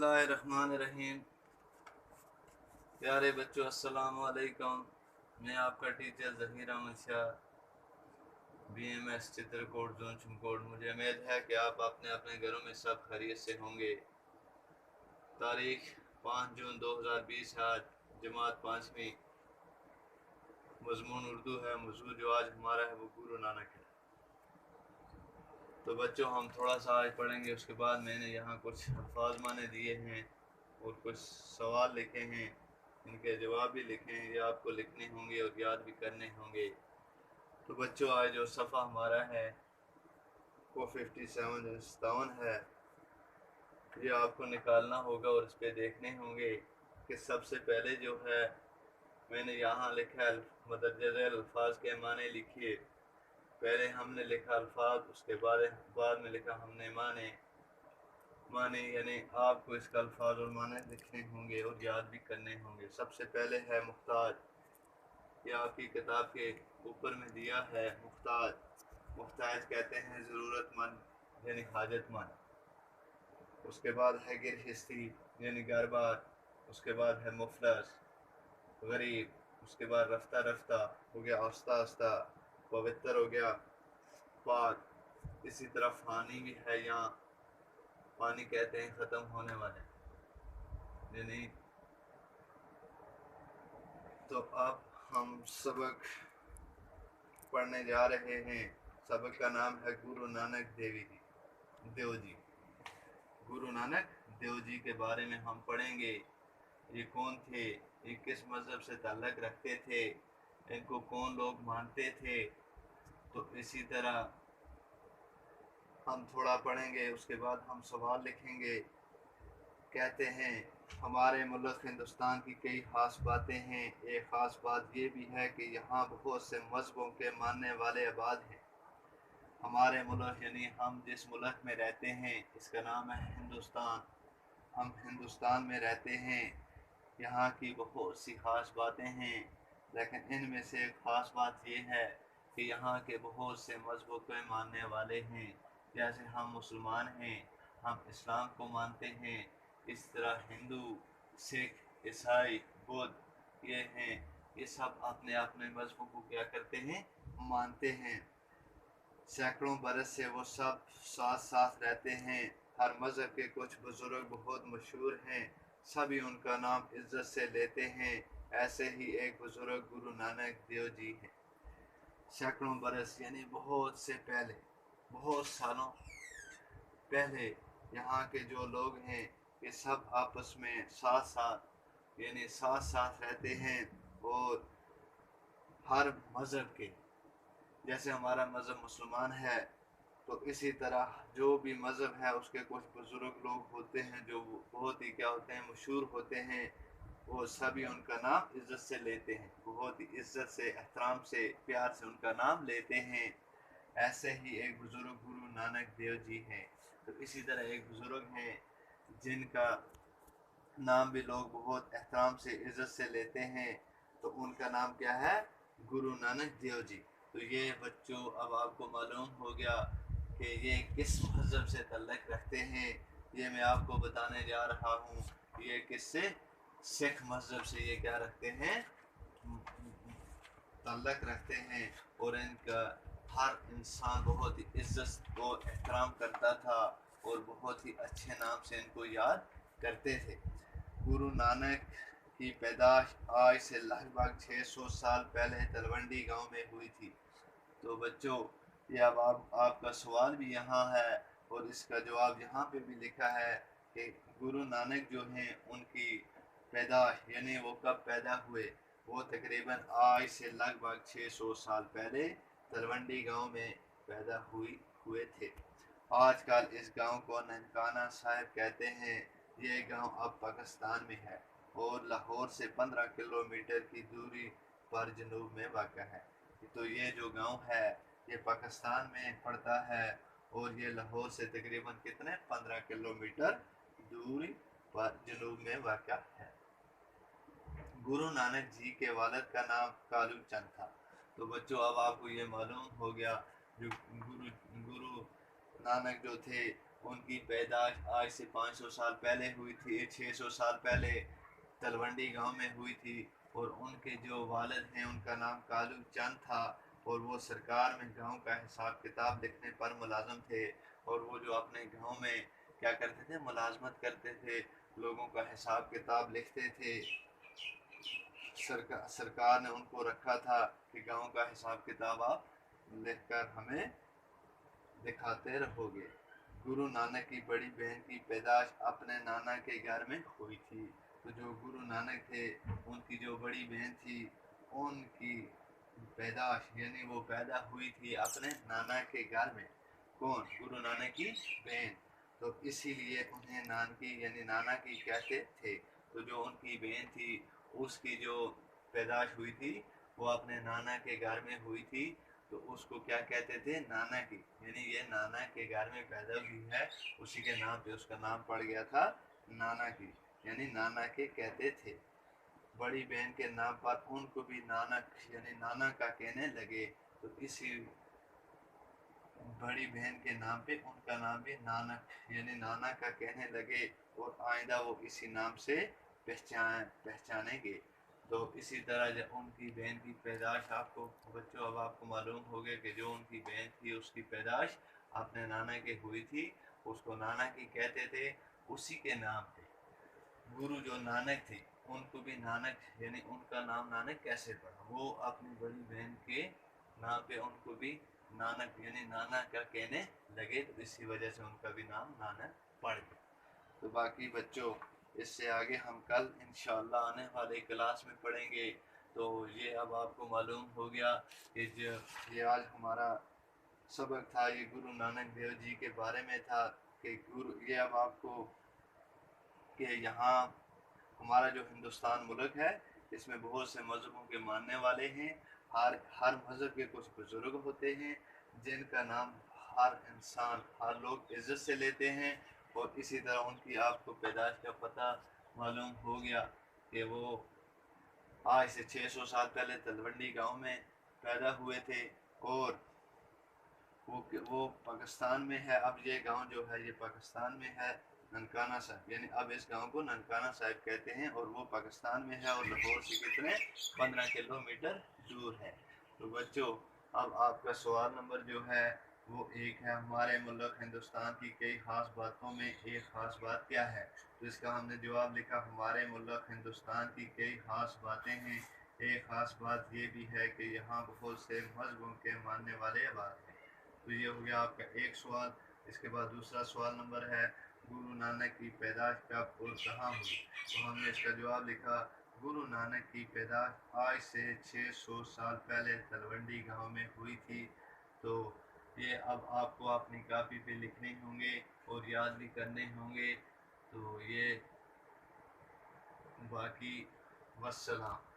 बिस्मिल्लाहिर्रहमानिर्रहीम। प्यारे बच्चों, अस्सलाम वालेकुम। मैं आपका teacher Zaheer Ahmad Shah, BMS Chitrakoot zone Chumkot. मुझे उम्मीद है कि आप अपने अपने घरों में सब खैरियत से होंगे। तारीख 5 जून 2020 है। आज जमात 5वीं, मज़मून उर्दू है। मौजूद जो आज हमारा है वो गुरु नानक है। तो बच्चों, हम थोड़ा सा आज पढ़ेंगे, उसके बाद मैंने यहाँ कुछ अल्फाज माने दिए हैं और कुछ सवाल लिखे हैं, इनके जवाब भी लिखे हैं। ये आपको लिखने होंगे और याद भी करने होंगे। तो बच्चों, आज जो सफ़ा हमारा है वो 57 है। ये आपको निकालना होगा और इस पर देखने होंगे कि सबसे पहले जो है मैंने यहाँ लिखा है मदरजे अल्फाज के माने लिखिए। पहले हमने लिखा अल्फाज, उसके बाद में लिखा हमने माने यानी आपको इसका अल्फाज और माने लिखने होंगे और याद भी करने होंगे। सबसे पहले है मुख्ताज। ये आपकी किताब के ऊपर में दिया है। मुख्ताज कहते हैं ज़रूरतमंद यानी हाजतमंद। उसके बाद है गिरहिस्ती यानी घरबार। उसके बाद है मुफलस गरीब। उसके बाद रफ्ता रफ्ता हो गया, आस्ता आस्ता। पवित्र हो गया, पाक। इसी तरह फानी भी है, यहाँ पानी कहते हैं ख़त्म होने वाले यानी। तो अब हम सबक पढ़ने जा रहे हैं। सबक का नाम है गुरु नानक देव जी। गुरु नानक देव जी के बारे में हम पढ़ेंगे। ये कौन थे, ये किस मज़हब से ताल्लुक़ रखते थे, इनको कौन लोग मानते थे। तो इसी तरह हम थोड़ा पढ़ेंगे, उसके बाद हम सवाल लिखेंगे। कहते हैं हमारे मुल्क हिंदुस्तान की कई ख़ास बातें हैं। एक ख़ास बात ये भी है कि यहाँ बहुत से मज़हबों के मानने वाले आबाद हैं। हमारे मुल्क यानी हम जिस मुल्क में रहते हैं इसका नाम है हिंदुस्तान। हम हिंदुस्तान में रहते हैं। यहाँ की बहुत सी ख़ास बातें हैं, लेकिन इनमें से एक ख़ास बात ये है कि यहाँ के बहुत से मज़हबों के मानने वाले हैं। जैसे हम मुसलमान हैं, हम इस्लाम को मानते हैं। इस तरह हिंदू, सिख, ईसाई, बुद्ध ये हैं, ये सब अपने अपने मज़हबों को क्या करते हैं, मानते हैं। सैकड़ों बरस से वो सब साथ साथ रहते हैं। हर मज़हब के कुछ बुज़ुर्ग बहुत मशहूर हैं, सभी उनका नाम इज़्ज़त से लेते हैं। ऐसे ही एक बुज़ुर्ग गुरु नानक देव जी हैं। सैकड़ों बरस यानी बहुत से पहले, बहुत सालों पहले यहाँ के जो लोग हैं ये सब आपस में साथ साथ यानी साथ साथ रहते हैं। और हर मज़हब के, जैसे हमारा मज़हब मुसलमान है तो इसी तरह जो भी मज़हब है उसके कुछ बुज़ुर्ग लोग होते हैं जो बहुत ही क्या होते हैं, मशहूर होते हैं। वो सभी उनका नाम इज़्ज़त से लेते हैं, बहुत ही इज़्ज़त से, एहतराम से, प्यार से उनका नाम लेते हैं। ऐसे ही एक बुज़ुर्ग गुरु नानक देव जी हैं। तो इसी तरह एक बुज़ुर्ग हैं जिनका नाम भी लोग बहुत एहतराम से, इज़्ज़त से लेते हैं। तो उनका नाम क्या है, गुरु नानक देव जी। तो ये बच्चों अब आपको मालूम हो गया कि ये किस मज़हब से ताल्लुक़ रखते हैं। ये मैं आपको बताने जा रहा हूँ। ये किससे, सिख मज़हब से ये क्या रखते हैं, ताल्लुक़ रखते हैं। और इनका हर इंसान बहुत ही इज़्ज़त और एहतराम करता था और बहुत ही अच्छे नाम से इनको याद करते थे। गुरु नानक की पैदाश आज से लगभग 600 साल पहले तलवंडी गांव में हुई थी। तो बच्चों, ये अब आपका सवाल भी यहाँ है और इसका जवाब यहाँ पे भी लिखा है कि गुरु नानक जो हैं उनकी पैदाश यानी वो कब पैदा हुए। वो तकरीबन आज से लगभग 600 साल पहले तलवंडी गांव में पैदा हुए थे। आजकल इस गांव को ननकाना साहिब कहते हैं। ये गांव अब पाकिस्तान में है और लाहौर से 15 किलोमीटर की दूरी पर जनूब में वाक़ा है। तो ये जो गांव है ये पाकिस्तान में पड़ता है और ये लाहौर से तकरीबन कितने, 15 किलोमीटर दूरी पर जनूब में वाक़ा है। गुरु नानक जी के वालिद का नाम कालू चंद था। तो बच्चों, अब आपको ये मालूम हो गया जो गुरु नानक जो थे ان کی پیدائش آج سے 500 سال پہلے ہوئی تھی، 600 سال پہلے تلونڈی گاؤں میں ہوئی تھی، اور ان کے جو والد ہیں ان کا نام کالو چند تھا، اور وہ سرکار میں گاؤں کا حساب کتاب لکھنے پر ملازم تھے، اور وہ جو اپنے گاؤں میں کیا کرتے تھے، ملازمت کرتے تھے، لوگوں کا حساب کتاب لکھتے تھے۔ سرکار نے ان کو رکھا تھا کہ گاؤں کا حساب کتاب آپ لکھ کر ہمیں دکھاتے رہو گے۔ گرو نانک کی بڑی بہن کی پیدائش اپنے نانا کے گھر میں ہوئی تھی۔ تو جو گرو نانک تھے ان کی جو بڑی بہن تھی ان کی پیدائش یعنی وہ پیدا ہوئی تھی اپنے نانا کے گھر میں۔ کون؟ گرو نانک کی بہن۔ تو اسی لیے انہیں نانکی یعنی نانا کی کہتے تھے۔ تو جو ان کی بہن تھی اس کی جو پیدائش ہوئی تھی وہ اپنے نانا کے گھر میں ہوئی تھی، تو اس کو کیا کہتے تھے؟ نانا کی، یعنی یہ نانا کے گھر میں پیدا ہوئی ہے، اسی کے نام پہ اس کا نام پڑ گیا تھا نانا کی، یعنی نانا کے کہتے تھے۔ بڑی بہن کے نام پر ان کو بھی نانک یعنی نانا کا کہنے لگے، تو اسی بڑی بہن کے نام پہ ان کا نام بھی نانک یعنی نانا کا کہنے لگے، اور آئندہ وہ اسی نام سے پہچانیں گے۔ تو اسی طرح جب ان کی بہن کی پیدائش آپ کو بچوں اب آپ کو معلوم ہو گیا کہ جو ان کی بہن تھی اس کی پیدائش اپنے نانا کے ہوئی تھی، اس کو نانا کی کہتے تھے، اسی کے نام پہ گرو جو نانک تھے ان کو بھی نانک یعنی ان کا نام نانک کیسے پڑا؟ وہ اپنی بڑی بہن کے نام پہ ان کو بھی نانک یعنی نانا کا کہنے لگے، تو اسی وجہ سے ان کا بھی نام نانک پڑ گیا۔ تو باقی بچوں اس سے آگے ہم کل انشاءاللہ آنے والے کلاس میں پڑھیں گے۔ تو یہ اب آپ کو معلوم ہو گیا کہ یہ آج ہمارا سبق تھا، یہ گرو نانک دیو جی کے بارے میں تھا کہ یہ اب آپ کو کہ یہاں ہمارا جو ہندوستان ملک ہے اس میں بہت سے مذہبوں کے ماننے والے ہیں، ہر مذہب کے کچھ بزرگ ہوتے ہیں جن کا نام ہر انسان ہر لوگ عزت سے لیتے ہیں، اور اسی طرح ان کی آپ کو پیدائش کا پتہ معلوم ہو گیا کہ وہ آج سے 600 سال پہلے تلونڈی گاؤں میں پیدا ہوئے تھے، اور وہ پاکستان میں ہے۔ اب یہ گاؤں جو ہے یہ پاکستان میں ہے، ننکانہ صاحب، یعنی اب اس گاؤں کو ننکانہ صاحب کہتے ہیں، اور وہ پاکستان میں ہے، اور لاہور سے کتنے 15 کلومیٹر دور ہے۔ تو بچوں اب آپ کا سوال نمبر جو ہے وہ ایک ہے، ہمارے ملک ہندوستان کی کئی خاص باتوں میں ایک خاص بات کیا ہے؟ تو اس کا ہم نے جواب لکھا، ہمارے ملک ہندوستان کی کئی خاص باتیں ہیں، ایک خاص بات یہ بھی ہے کہ یہاں بہت سے مذہبوں کے ماننے والے آباد ہیں۔ تو یہ ہو گیا آپ کا ایک سوال۔ اس کے بعد دوسرا سوال نمبر ہے گرو نانک کی پیدائش کب اور کہاں ہوئی؟ تو ہم نے اس کا جواب لکھا، گرو نانک کی پیدائش آج سے 600 سال پہلے تلونڈی گاؤں میں ہوئی تھی۔ تو یہ اب آپ کو اپنی کاپی پہ لکھنے ہوں گے اور یاد بھی کرنے ہوں گے۔ تو یہ باقی والسلام۔